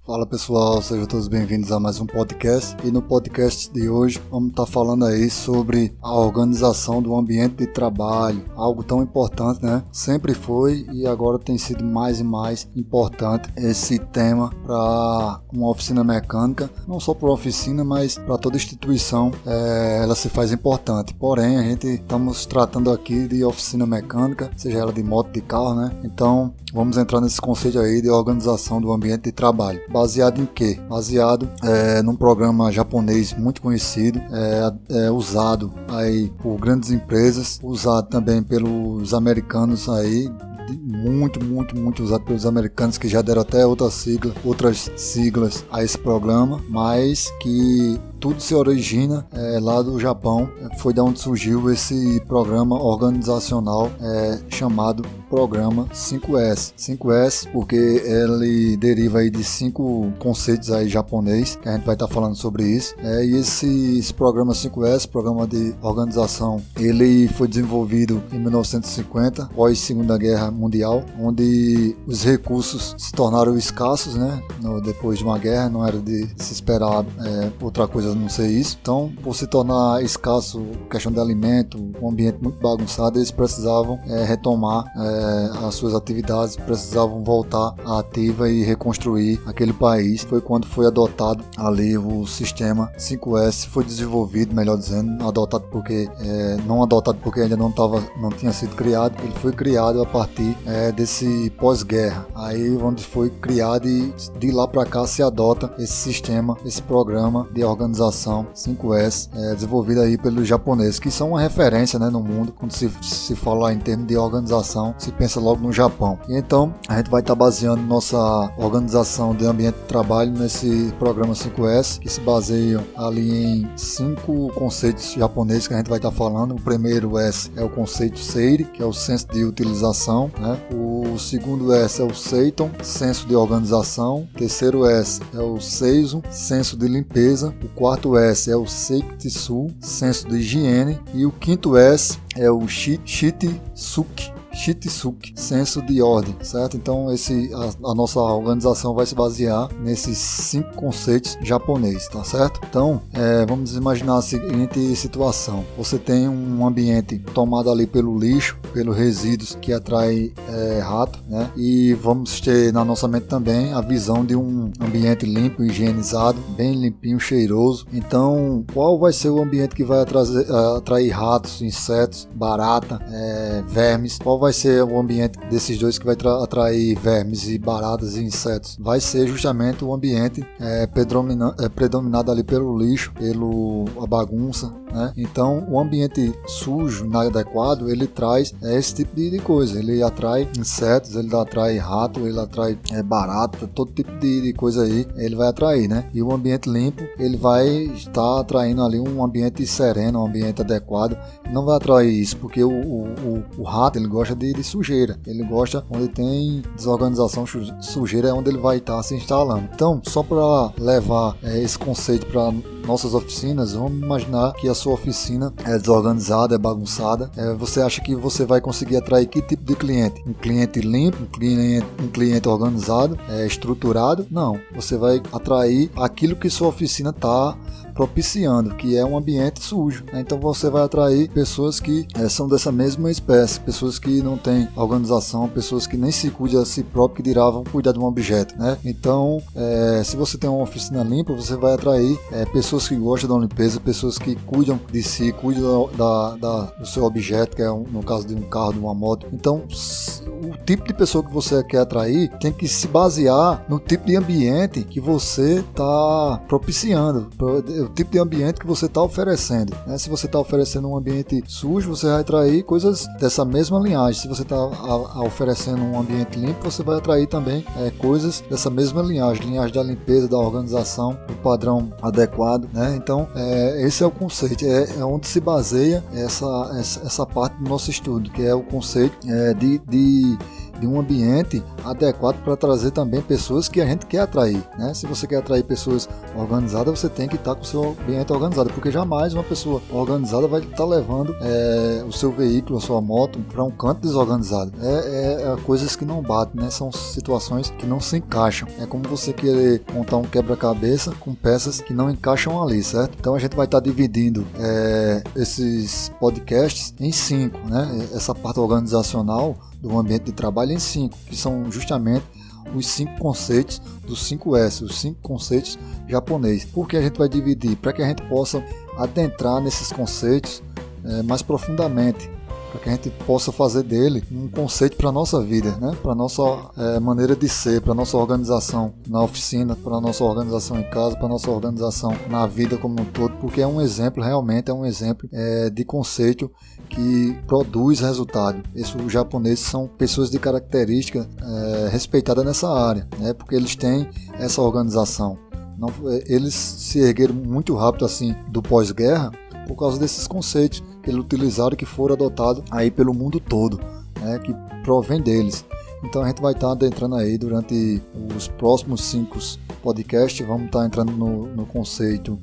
Fala pessoal, sejam todos bem-vindos a mais um podcast. E no podcast de hoje vamos estar falando aí sobre a organização do ambiente de trabalho, algo tão importante, né? Sempre foi e agora tem sido mais e mais importante esse tema para uma oficina mecânica, não só para a oficina, mas para toda instituição, ela se faz importante. Porém, a gente estamos tratando aqui de oficina mecânica, seja ela de moto, de carro, né? Então, vamos entrar nesse conceito aí de organização do ambiente de trabalho. Baseado em quê? Baseado num programa japonês muito conhecido, usado aí por grandes empresas, usado também pelos americanos aí, muito usado pelos americanos, que já deram até outras siglas a esse programa, mas que tudo se origina lá do Japão. Foi da onde surgiu esse programa organizacional chamado Programa 5S. 5S porque ele deriva aí de 5 conceitos aí japonês, que a gente vai estar falando sobre isso. E esse programa 5S, programa de organização, ele foi desenvolvido em 1950, pós Segunda Guerra Mundial, onde os recursos se tornaram escassos, né? Depois de uma guerra, não era de se esperar outra coisa não ser isso. Então, por se tornar escasso, questão de alimento, um ambiente muito bagunçado, eles precisavam retomar as suas atividades, precisavam voltar à ativa e reconstruir aquele país. Foi quando foi adotado ali o sistema 5S, foi desenvolvido, melhor dizendo, adotado porque não adotado porque ainda não tinha sido criado. Ele foi criado a partir desse pós-guerra, aí onde foi criado, e de lá para cá se adota esse sistema, esse programa de organização 5S, desenvolvido aí pelos japoneses, que são uma referência, né, no mundo. Quando se fala em termos de organização, se pensa logo no Japão. E então a gente vai estar baseando nossa organização de ambiente de trabalho nesse programa 5S, que se baseiam ali em 5 conceitos japoneses que a gente vai estar falando. O primeiro S é o conceito Seiri, que é o senso de utilização, né? O segundo S é o Seiton, senso de organização. O terceiro S é o Seizo, senso de limpeza. O quarto S é o Seikitsu, senso de higiene. E o quinto S é o Shitsuki, senso de ordem, certo? Então a nossa organização vai se basear nesses 5 conceitos japoneses, tá certo? Então vamos imaginar a seguinte situação: você tem um ambiente tomado ali pelo lixo, pelos resíduos que atrai rato, né? E vamos ter na nossa mente também a visão de um ambiente limpo, higienizado, bem limpinho, cheiroso. Então, qual vai ser o ambiente que vai atrair ratos, insetos, barata, vermes? Qual vai ser o ambiente desses dois que vai atrair vermes e baratas e insetos? Vai ser justamente o ambiente predominado ali pelo lixo, pela bagunça, né? Então, o ambiente sujo, inadequado, ele traz esse tipo de coisa. Ele atrai insetos, ele atrai rato, ele atrai barata, todo tipo de coisa aí ele vai atrair, né? E o ambiente limpo, ele vai estar atraindo ali um ambiente sereno, um ambiente adequado. Não vai atrair isso, porque o rato, ele gosta de sujeira, ele gosta onde tem desorganização, sujeira é onde ele vai estar se instalando. Então, só para levar esse conceito para nossas oficinas, vamos imaginar que a sua oficina é desorganizada, é bagunçada. Você acha que você vai conseguir atrair que tipo de cliente? Um cliente limpo, um cliente organizado, estruturado? Não, você vai atrair aquilo que sua oficina está propiciando, que é um ambiente sujo, né? Então você vai atrair pessoas que são dessa mesma espécie, pessoas que não têm organização, pessoas que nem se cuidam a si próprio, que dirá vão cuidar de um objeto, né? Então, se você tem uma oficina limpa, você vai atrair pessoas que gostam da limpeza, pessoas que cuidam de si, cuidam do seu objeto, que é no caso de um carro, de uma moto. Então, o tipo de pessoa que você quer atrair tem que se basear no tipo de ambiente que você está propiciando, o tipo de ambiente que você está oferecendo, né? Se você está oferecendo um ambiente sujo, você vai atrair coisas dessa mesma linhagem. Se você está oferecendo um ambiente limpo, você vai atrair também coisas dessa mesma linhagem da limpeza, da organização, do padrão adequado, né? Então, esse é o conceito, é onde se baseia essa parte do nosso estudo, que é o conceito de de um ambiente adequado para trazer também pessoas que a gente quer atrair, né? Se você quer atrair pessoas organizadas, você tem que estar com o seu ambiente organizado, porque jamais uma pessoa organizada vai estar levando o seu veículo, a sua moto, para um canto desorganizado. Coisas que não batem, né? São situações que não se encaixam. É como você querer montar um quebra-cabeça com peças que não encaixam ali, certo? Então a gente vai estar dividindo esses podcasts em 5, né? Essa parte organizacional do ambiente de trabalho em 5, que são justamente os 5 conceitos dos 5S, os 5 conceitos japoneses. Por que a gente vai dividir? Para que a gente possa adentrar nesses conceitos mais profundamente, para que a gente possa fazer dele um conceito para a nossa vida, né? Para a nossa maneira de ser, para a nossa organização na oficina, para a nossa organização em casa, para a nossa organização na vida como um todo, porque é um exemplo, realmente é um exemplo de conceito que produz resultado. Os japoneses são pessoas de característica respeitada nessa área, né? Porque eles têm essa organização. Eles se ergueram muito rápido assim do pós-guerra por causa desses conceitos que eles utilizaram, que foram adotados aí pelo mundo todo, né, que provém deles. Então a gente vai estar adentrando aí durante os próximos 5 podcasts, vamos estar entrando no conceito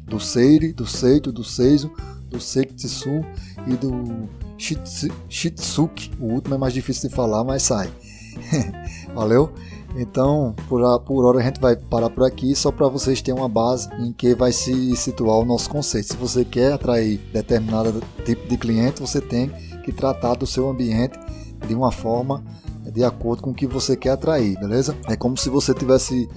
do Seiri, do Seito, do Seizo, do Sekitsu e do Shitsuki. O último é mais difícil de falar, mas sai. Valeu? Então, por hora a gente vai parar por aqui, só para vocês terem uma base em que vai se situar o nosso conceito. Se você quer atrair determinado tipo de cliente, você tem que tratar do seu ambiente de uma forma de acordo com o que você quer atrair, beleza? É como se você estivesse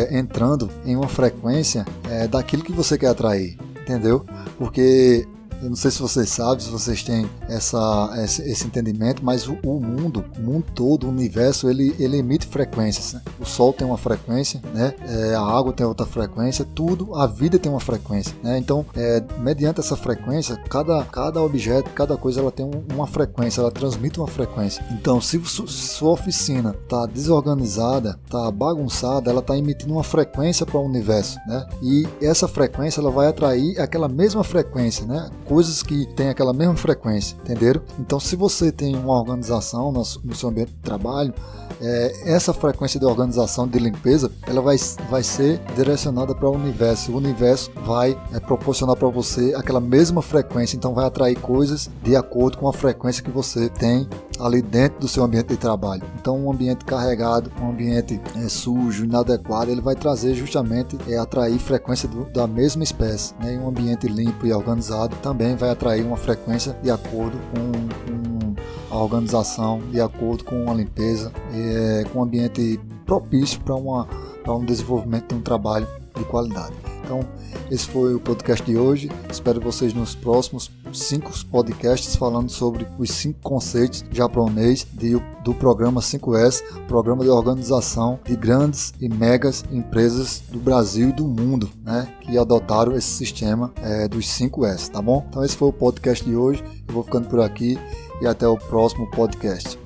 entrando em uma frequência daquilo que você quer atrair, entendeu? Porque eu não sei se vocês sabem, se vocês têm esse entendimento, mas o mundo todo, o universo, ele emite frequências, né? O Sol tem uma frequência, né? A água tem outra frequência, tudo, a vida tem uma frequência, né? Então, mediante essa frequência, cada objeto, cada coisa, ela tem uma frequência, ela transmite uma frequência. Então, se sua oficina está desorganizada, está bagunçada, ela está emitindo uma frequência para o universo, né? E essa frequência, ela vai atrair aquela mesma frequência, né? Coisas que têm aquela mesma frequência, entenderam? Então, se você tem uma organização no seu ambiente de trabalho, essa frequência de organização, de limpeza, ela vai ser direcionada para o universo. O universo vai proporcionar para você aquela mesma frequência, então vai atrair coisas de acordo com a frequência que você tem ali dentro do seu ambiente de trabalho. Então, um ambiente carregado, um ambiente sujo, inadequado, ele vai trazer justamente atrair frequência da mesma espécie, né? E um ambiente limpo e organizado também vai atrair uma frequência de acordo com a organização, de acordo com a limpeza, com um ambiente propício para um desenvolvimento de um trabalho de qualidade. Então, esse foi o podcast de hoje. Espero vocês nos próximos 5 podcasts falando sobre os 5 conceitos japonês do programa 5S, programa de organização de grandes e megas empresas do Brasil e do mundo, né, que adotaram esse sistema dos 5S, tá bom? Então esse foi o podcast de hoje. Eu vou ficando por aqui e até o próximo podcast.